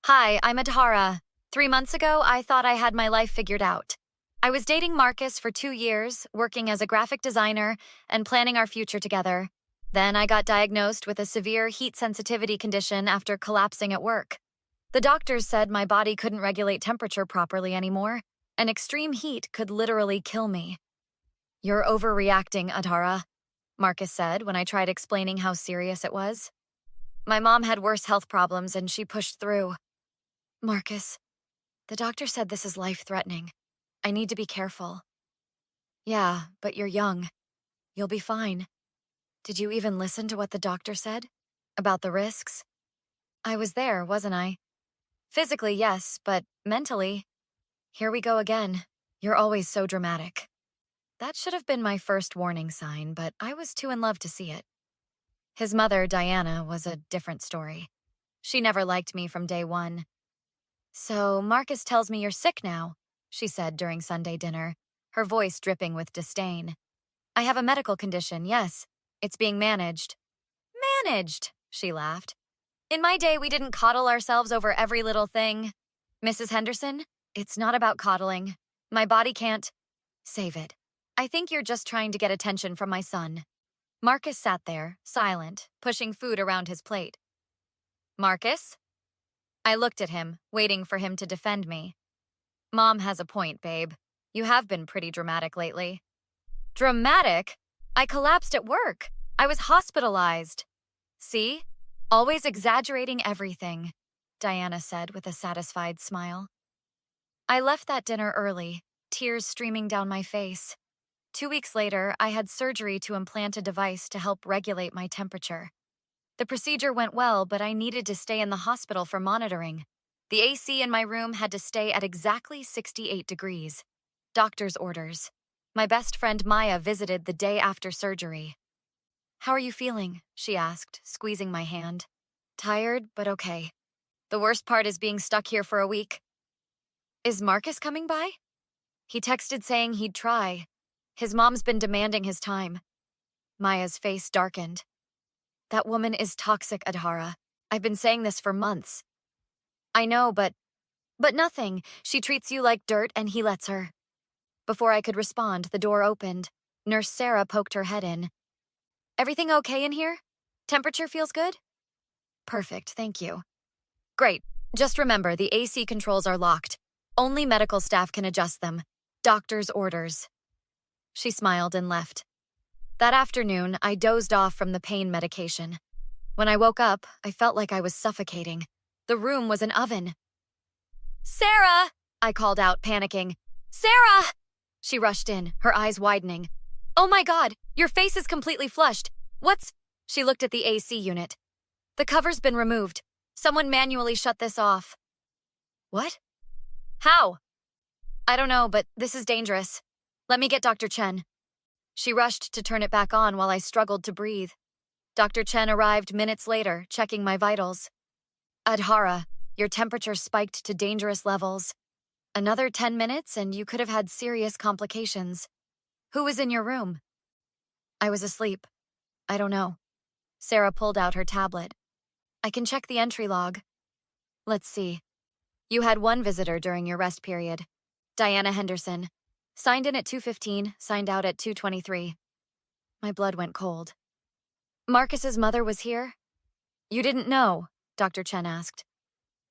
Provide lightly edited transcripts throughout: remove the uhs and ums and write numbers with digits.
Hi, I'm Adhara. 3 months ago, I thought I had my life figured out. I was dating Marcus for 2 years, working as a graphic designer and planning our future together. Then I got diagnosed with a severe heat sensitivity condition after collapsing at work. The doctors said my body couldn't regulate temperature properly anymore, and extreme heat could literally kill me. You're overreacting, Adhara, Marcus said when I tried explaining how serious it was. My mom had worse health problems and she pushed through. Marcus, the doctor said this is life-threatening. I need to be careful. Yeah, but you're young. You'll be fine. Did you even listen to what the doctor said? About the risks? I was there, wasn't I? Physically, yes, but mentally, here we go again. You're always so dramatic. That should have been my first warning sign, but I was too in love to see it. His mother, Diana, was a different story. She never liked me from day one. So Marcus tells me you're sick now, she said during Sunday dinner, her voice dripping with disdain. I have a medical condition, yes. It's being managed. Managed, she laughed. In my day, we didn't coddle ourselves over every little thing. Mrs. Henderson, it's not about coddling. My body can't. Save it. I think you're just trying to get attention from my son. Marcus sat there, silent, pushing food around his plate. Marcus? I looked at him, waiting for him to defend me. Mom has a point, babe. You have been pretty dramatic lately. Dramatic? I collapsed at work. I was hospitalized. See? Always exaggerating everything, Diana said with a satisfied smile. I left that dinner early, tears streaming down my face. 2 weeks later, I had surgery to implant a device to help regulate my temperature. The procedure went well, but I needed to stay in the hospital for monitoring. The AC in my room had to stay at exactly 68 degrees. Doctor's orders. My best friend Maya visited the day after surgery. How are you feeling? She asked, squeezing my hand. Tired, but okay. The worst part is being stuck here for a week. Is Marcus coming by? He texted saying he'd try. His mom's been demanding his time. Maya's face darkened. That woman is toxic, Adhara. I've been saying this for months. I know, but nothing. She treats you like dirt and he lets her. Before I could respond, the door opened. Nurse Sarah poked her head in. Everything okay in here? Temperature feels good? Perfect, thank you. Great. Just remember, the AC controls are locked. Only medical staff can adjust them. Doctor's orders. She smiled and left. That afternoon, I dozed off from the pain medication. When I woke up, I felt like I was suffocating. The room was an oven. Sarah! I called out, panicking. Sarah! She rushed in, her eyes widening. Oh my God, your face is completely flushed. What's... She looked at the AC unit. The cover's been removed. Someone manually shut this off. What? How? I don't know, but this is dangerous. Let me get Dr. Chen. She rushed to turn it back on while I struggled to breathe. Dr. Chen arrived minutes later, checking my vitals. Adhara, your temperature spiked to dangerous levels. Another 10 minutes and you could have had serious complications. Who was in your room? I was asleep. I don't know. Sarah pulled out her tablet. I can check the entry log. Let's see. You had one visitor during your rest period. Diana Henderson. Signed in at 2:15, signed out at 2:23. My blood went cold. Marcus's mother was here? You didn't know? Dr. Chen asked.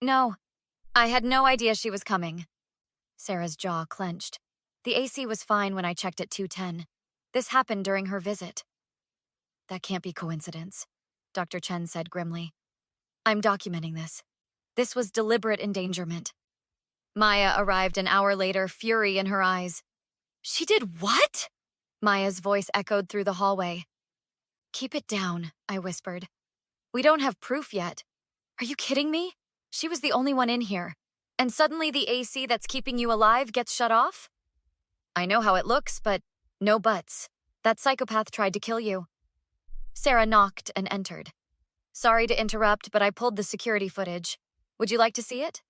No. I had no idea she was coming. Sarah's jaw clenched. The AC was fine when I checked at 2:10. This happened during her visit. That can't be coincidence, Dr. Chen said grimly. I'm documenting this. This was deliberate endangerment. Maya arrived an hour later, fury in her eyes. She did what? Maya's voice echoed through the hallway. Keep it down, I whispered. We don't have proof yet. Are you kidding me? She was the only one in here. And suddenly the AC that's keeping you alive gets shut off? I know how it looks, but no buts. That psychopath tried to kill you. Sarah knocked and entered. Sorry to interrupt, but I pulled the security footage. Would you like to see it?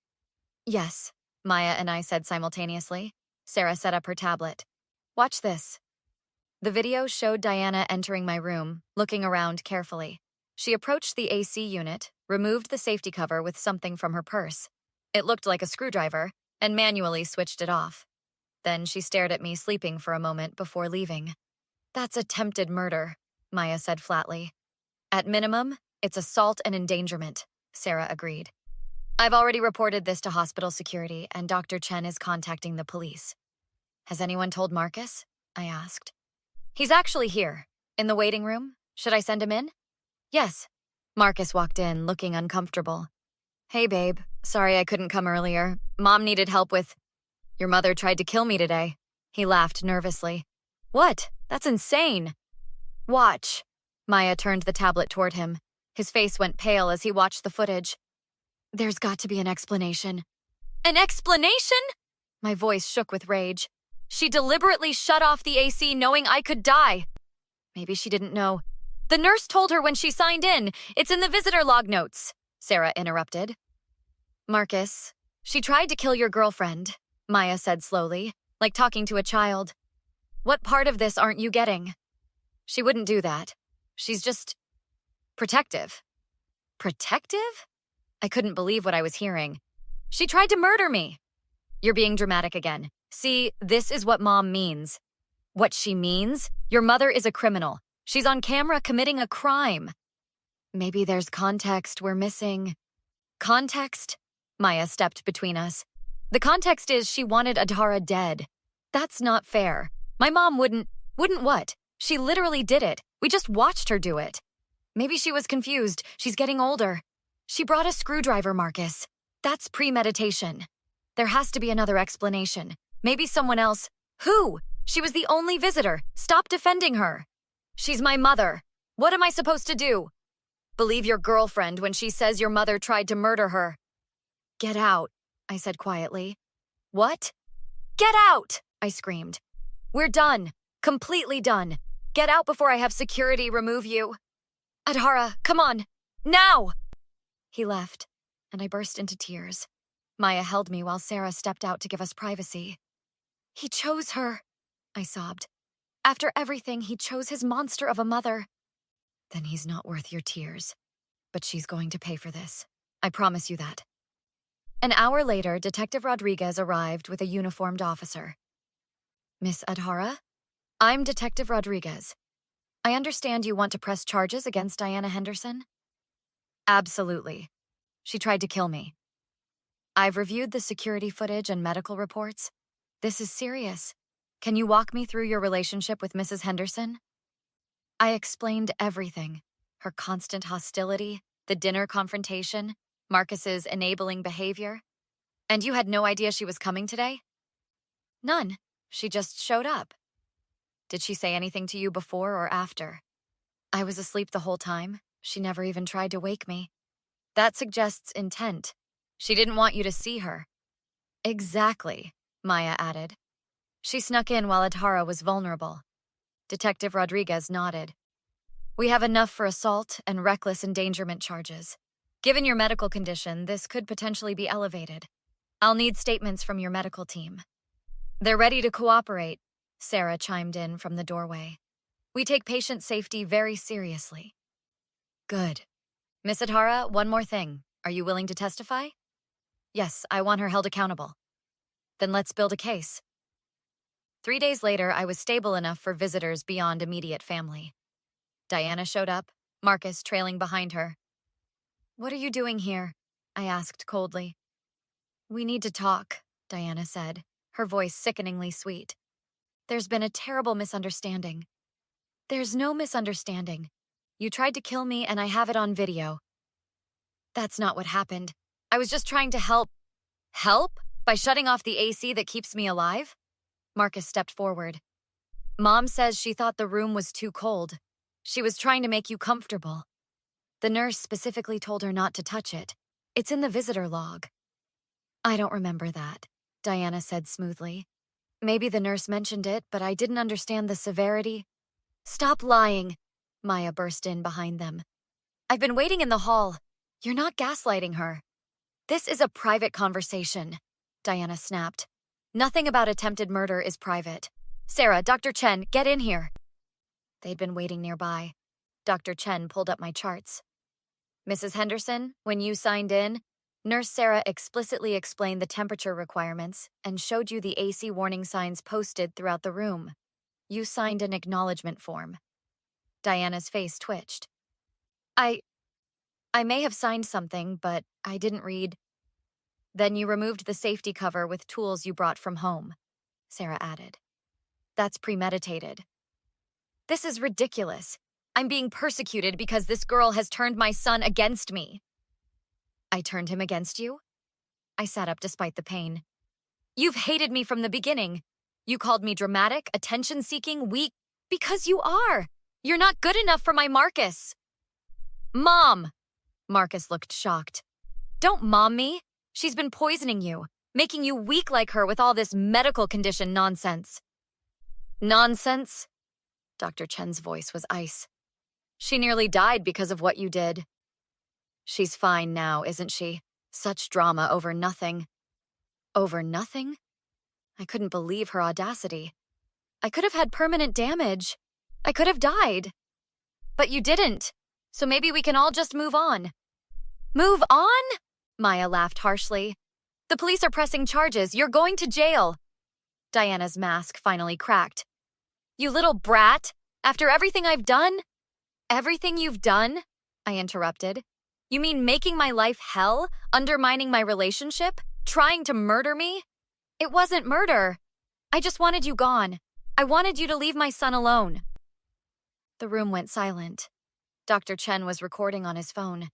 Yes, Maya and I said simultaneously. Sarah set up her tablet. Watch this. The video showed Diana entering my room, looking around carefully. She approached the AC unit, removed the safety cover with something from her purse. It looked like a screwdriver, and manually switched it off. Then she stared at me sleeping for a moment before leaving. "That's attempted murder," Maya said flatly. "At minimum, it's assault and endangerment," Sarah agreed. "I've already reported this to hospital security, and Dr. Chen is contacting the police." "Has anyone told Marcus?" I asked. "He's actually here, in the waiting room. Should I send him in?" "Yes." Marcus walked in, looking uncomfortable. "Hey, babe. Sorry I couldn't come earlier. Mom needed help with... Your mother tried to kill me today." He laughed nervously. "What? That's insane." "Watch." Maya turned the tablet toward him. His face went pale as he watched the footage. "There's got to be an explanation." "An explanation?" My voice shook with rage. "She deliberately shut off the AC knowing I could die." "Maybe she didn't know." "The nurse told her when she signed in. It's in the visitor log notes," Sarah interrupted. "Marcus, she tried to kill your girlfriend," Maya said slowly, like talking to a child. "What part of this aren't you getting? She wouldn't do that. She's just... protective." "Protective?" I couldn't believe what I was hearing. "She tried to murder me." "You're being dramatic again. See, this is what Mom means." "What she means? Your mother is a criminal. She's on camera committing a crime." "Maybe there's context we're missing." "Context?" Maya stepped between us. "The context is she wanted Adhara dead. That's not fair. My mom wouldn't what? She literally did it. We just watched her do it." "Maybe she was confused. She's getting older." "She brought a screwdriver, Marcus. That's premeditation. There has to be another explanation. Maybe someone else." "Who? She was the only visitor. Stop defending her." "She's my mother. What am I supposed to do? Believe your girlfriend when she says your mother tried to murder her." "Get out," I said quietly. "What?" "Get out!" I screamed. "We're done. Completely done. Get out before I have security remove you." "Adhara, come on. Now!" He left, and I burst into tears. Maya held me while Sarah stepped out to give us privacy. "He chose her," I sobbed. "After everything, he chose his monster of a mother." "Then he's not worth your tears. But she's going to pay for this. I promise you that." An hour later, Detective Rodriguez arrived with a uniformed officer. "Miss Adhara? I'm Detective Rodriguez. I understand you want to press charges against Diana Henderson?" "Absolutely. She tried to kill me. I've reviewed the security footage and medical reports. This is serious. Can you walk me through your relationship with Mrs. Henderson?" I explained everything. Her constant hostility, the dinner confrontation, Marcus's enabling behavior. "And you had no idea she was coming today?" "None. She just showed up." "Did she say anything to you before or after?" "I was asleep the whole time. She never even tried to wake me." "That suggests intent. She didn't want you to see her." "Exactly," Maya added. "She snuck in while Adhara was vulnerable." Detective Rodriguez nodded. "We have enough for assault and reckless endangerment charges. Given your medical condition, this could potentially be elevated. I'll need statements from your medical team." "They're ready to cooperate," Sarah chimed in from the doorway. "We take patient safety very seriously." "Good. Miss Adhara, one more thing. Are you willing to testify?" "Yes, I want her held accountable." "Then let's build a case." 3 days later, I was stable enough for visitors beyond immediate family. Diana showed up, Marcus trailing behind her. "What are you doing here?" I asked coldly. "We need to talk," Diana said, her voice sickeningly sweet. "There's been a terrible misunderstanding." "There's no misunderstanding. You tried to kill me and I have it on video." "That's not what happened. I was just trying to help." "Help? By shutting off the AC that keeps me alive?" Marcus stepped forward. "Mom says she thought the room was too cold. She was trying to make you comfortable. The nurse specifically told her not to touch it. It's in the visitor log." "I don't remember that," Diana said smoothly. "Maybe the nurse mentioned it, but I didn't understand the severity." "Stop lying," Maya burst in behind them. "I've been waiting in the hall. You're not gaslighting her." "This is a private conversation," Diana snapped. "Nothing about attempted murder is private. Sarah, Dr. Chen, get in here." They'd been waiting nearby. Dr. Chen pulled up my charts. Mrs. Henderson, when you signed in, Nurse Sarah explicitly explained the temperature requirements and showed you the AC warning signs posted throughout the room. You signed an acknowledgement form. Diana's face twitched. I may have signed something, but I didn't read. Then you removed the safety cover with tools you brought from home, Sarah added. That's premeditated. This is ridiculous. I'm being persecuted because this girl has turned my son against me. I turned him against you? I sat up despite the pain. You've hated me from the beginning. You called me dramatic, attention-seeking, weak, because you are. You're not good enough for my Marcus. Mom! Marcus looked shocked. Don't mom me. She's been poisoning you, making you weak like her with all this medical condition nonsense. Nonsense? Dr. Chen's voice was ice. She nearly died because of what you did. She's fine now, isn't she? Such drama over nothing. Over nothing? I couldn't believe her audacity. I could have had permanent damage. I could have died. But you didn't, so maybe we can all just move on. Move on? Maya laughed harshly. The police are pressing charges. You're going to jail. Diana's mask finally cracked. You little brat! After everything I've done? Everything you've done? I interrupted. You mean making my life hell? Undermining my relationship? Trying to murder me? It wasn't murder. I just wanted you gone. I wanted you to leave my son alone. The room went silent. Dr. Chen was recording on his phone.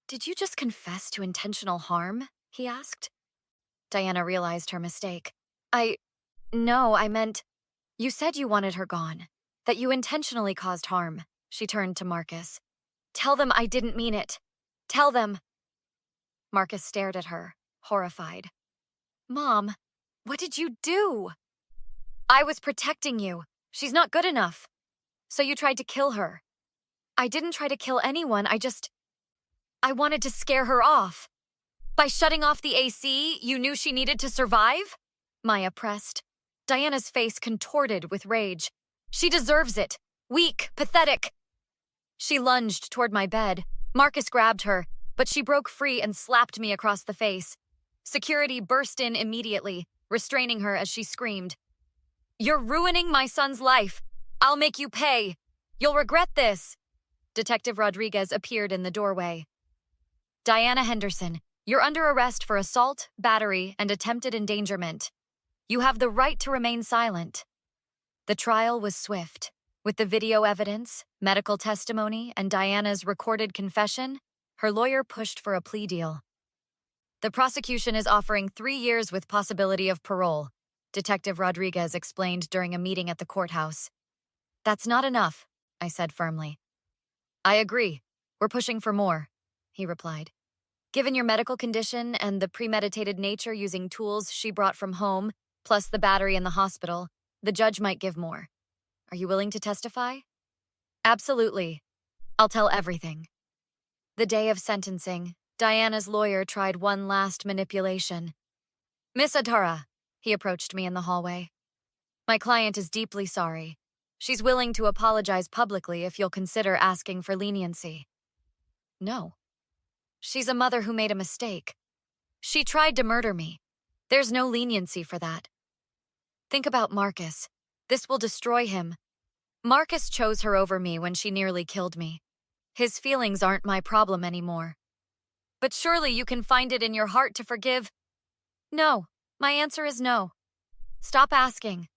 Did you just confess to intentional harm? He asked. Diana realized her mistake. No, I meant, you said you wanted her gone, that you intentionally caused harm. She turned to Marcus. Tell them I didn't mean it. Tell them. Marcus stared at her, horrified. Mom, what did you do? I was protecting you. She's not good enough. So you tried to kill her. I didn't try to kill anyone, I wanted to scare her off. By shutting off the AC, you knew she needed to survive? Maya pressed. Diana's face contorted with rage. She deserves it. Weak, pathetic. She lunged toward my bed. Marcus grabbed her, but she broke free and slapped me across the face. Security burst in immediately, restraining her as she screamed. You're ruining my son's life. I'll make you pay. You'll regret this. Detective Rodriguez appeared in the doorway. Diana Henderson, you're under arrest for assault, battery, and attempted endangerment. You have the right to remain silent. The trial was swift. With the video evidence, medical testimony, and Diana's recorded confession, her lawyer pushed for a plea deal. The prosecution is offering 3 years with possibility of parole, Detective Rodriguez explained during a meeting at the courthouse. That's not enough, I said firmly. I agree. We're pushing for more, he replied. Given your medical condition and the premeditated nature using tools she brought from home, plus the battery in the hospital, the judge might give more. Are you willing to testify? Absolutely. I'll tell everything. The day of sentencing, Diana's lawyer tried one last manipulation. Miss Adhara, he approached me in the hallway. My client is deeply sorry. She's willing to apologize publicly if you'll consider asking for leniency. No. She's a mother who made a mistake. She tried to murder me. There's no leniency for that. Think about Marcus. This will destroy him. Marcus chose her over me when she nearly killed me. His feelings aren't my problem anymore. But surely you can find it in your heart to forgive. No, my answer is no. Stop asking.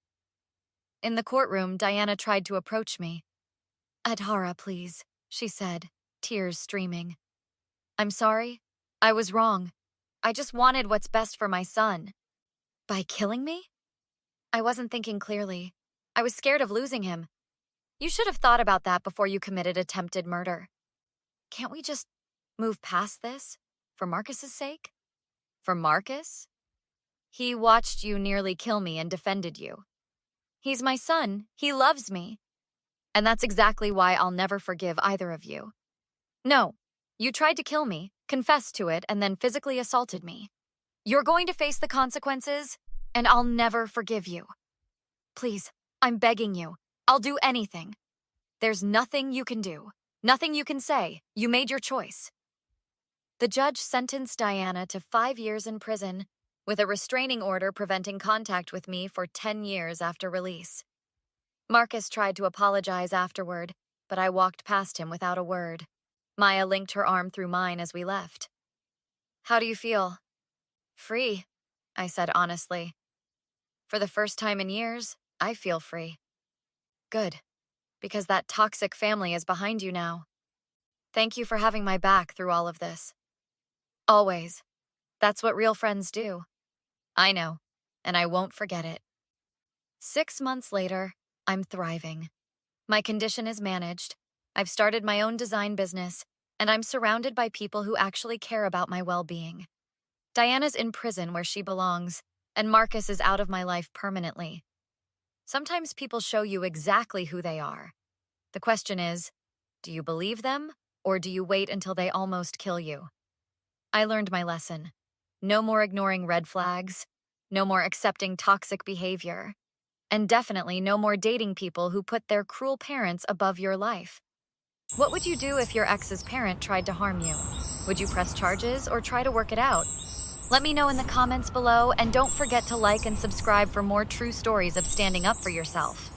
In the courtroom, Diana tried to approach me. Adhara, please, she said, tears streaming. I'm sorry. I was wrong. I just wanted what's best for my son. By killing me? I wasn't thinking clearly. I was scared of losing him. You should have thought about that before you committed attempted murder. Can't we just move past this? For Marcus's sake? For Marcus? He watched you nearly kill me and defended you. He's my son. He loves me. And that's exactly why I'll never forgive either of you. No, you tried to kill me, confessed to it, and then physically assaulted me. You're going to face the consequences, and I'll never forgive you. Please, I'm begging you. I'll do anything. There's nothing you can do. Nothing you can say. You made your choice. The judge sentenced Diana to 5 years in prison, with a restraining order preventing contact with me for 10 years after release. Marcus tried to apologize afterward, but I walked past him without a word. Maya linked her arm through mine as we left. How do you feel? Free, I said honestly. For the first time in years, I feel free. Good, because that toxic family is behind you now. Thank you for having my back through all of this. Always. That's what real friends do. I know, and I won't forget it. 6 months later, I'm thriving. My condition is managed. I've started my own design business, and I'm surrounded by people who actually care about my well-being. Diana's in prison where she belongs, and Marcus is out of my life permanently. Sometimes people show you exactly who they are. The question is, do you believe them, or do you wait until they almost kill you? I learned my lesson. No more ignoring red flags, no more accepting toxic behavior, and definitely no more dating people who put their cruel parents above your life. What would you do if your ex's parent tried to harm you? Would you press charges or try to work it out? Let me know in the comments below, and don't forget to like and subscribe for more true stories of standing up for yourself.